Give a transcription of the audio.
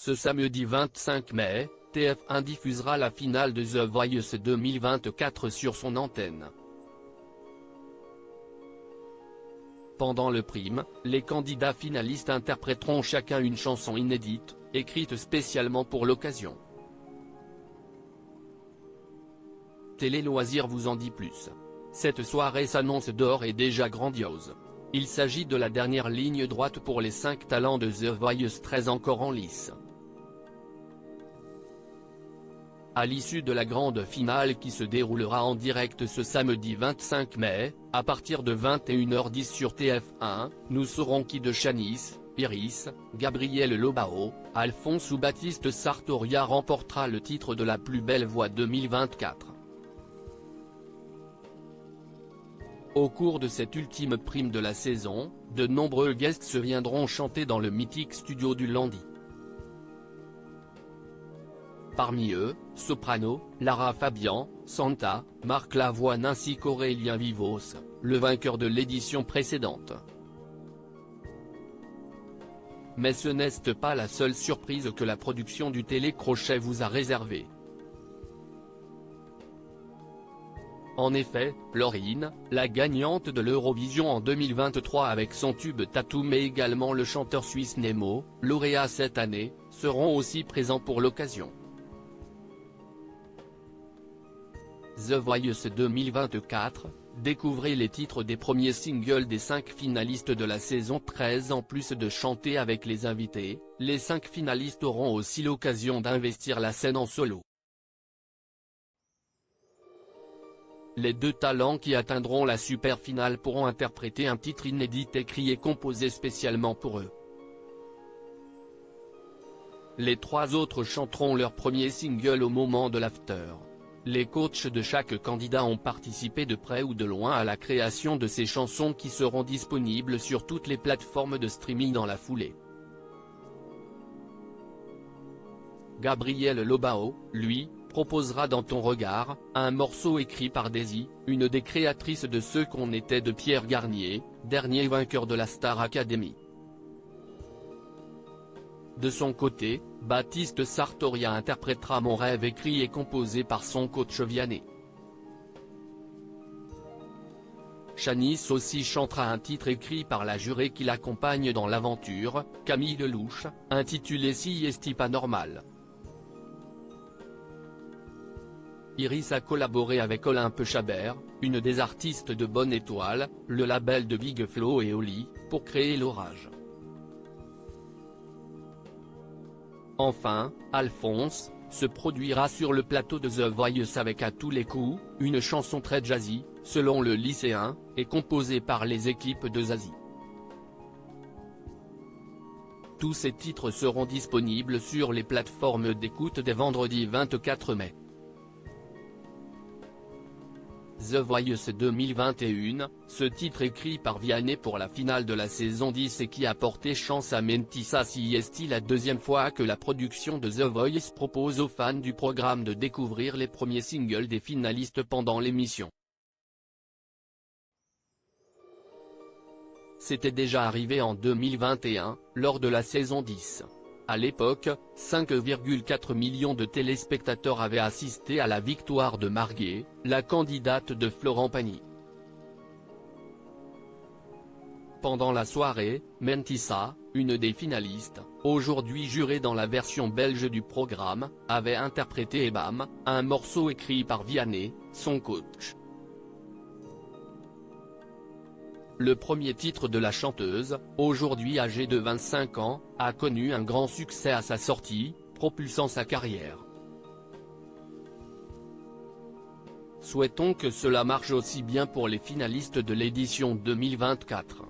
Ce samedi 25 mai, TF1 diffusera la finale de The Voice 2024 sur son antenne. Pendant le prime, les candidats finalistes interpréteront chacun une chanson inédite, écrite spécialement pour l'occasion. Télé Loisirs vous en dit plus. Cette soirée s'annonce d'ores et déjà grandiose. Il s'agit de la dernière ligne droite pour les 5 talents de The Voice 13 encore en lice. À l'issue de la grande finale qui se déroulera en direct ce samedi 25 mai, à partir de 21h10 sur TF1, nous saurons qui de Shanice, Iris, Gabriel Lobao, Alphonse ou Baptiste Sartoria remportera le titre de la plus belle voix 2024. Au cours de cette ultime prime de la saison, de nombreux guests se viendront chanter dans le mythique studio du Landy. Parmi eux, Soprano, Lara Fabian, Santa, Marc Lavoine ainsi qu'Aurélien Vivos, le vainqueur de l'édition précédente. Mais ce n'est pas la seule surprise que la production du Télécrochet vous a réservée. En effet, Lauryn, la gagnante de l'Eurovision en 2023 avec son tube Tattoo mais également le chanteur suisse Nemo, lauréat cette année, seront aussi présents pour l'occasion. The Voice 2024, découvrez les titres des premiers singles des 5 finalistes de la saison 13. En plus de chanter avec les invités, les 5 finalistes auront aussi l'occasion d'investir la scène en solo. Les 2 talents qui atteindront la super finale pourront interpréter un titre inédit écrit et composé spécialement pour eux. Les 3 autres chanteront leur premier single au moment de l'after. Les coachs de chaque candidat ont participé de près ou de loin à la création de ces chansons qui seront disponibles sur toutes les plateformes de streaming dans la foulée. Gabriel Lobao, lui, proposera Dans ton regard, un morceau écrit par Daisy, une des créatrices de Ce qu'on était de Pierre Garnier, dernier vainqueur de la Star Academy. De son côté, Baptiste Sartoria interprétera Mon rêve écrit et composé par son coach Vianney. Shanice aussi chantera un titre écrit par la jurée qui l'accompagne dans l'aventure, Camille Lelouch, intitulé Si esti pas normal. Iris a collaboré avec Olympe Chabert, une des artistes de Bonne Étoile, le label de Big Flo et Oli, pour créer L'Orage. Enfin, Alphonse, se produira sur le plateau de The Voice avec À tous les coups, une chanson très jazzy, selon le lycéen, et composée par les équipes de Zazie. Tous ces titres seront disponibles sur les plateformes d'écoute dès vendredi 24 mai. The Voice 2021, ce titre écrit par Vianney pour la finale de la saison 10 et qui a porté chance à Mentissa Si est la deuxième fois que la production de The Voice propose aux fans du programme de découvrir les premiers singles des finalistes pendant l'émission. C'était déjà arrivé en 2021, lors de la saison 10. À l'époque, 5,4 millions de téléspectateurs avaient assisté à la victoire de Marguerite, la candidate de Florent Pagny. Pendant la soirée, Mentissa, une des finalistes, aujourd'hui jurée dans la version belge du programme, avait interprété Ebam, un morceau écrit par Vianney, son coach. Le premier titre de la chanteuse, aujourd'hui âgée de 25 ans, a connu un grand succès à sa sortie, propulsant sa carrière. Souhaitons que cela marche aussi bien pour les finalistes de l'édition 2024.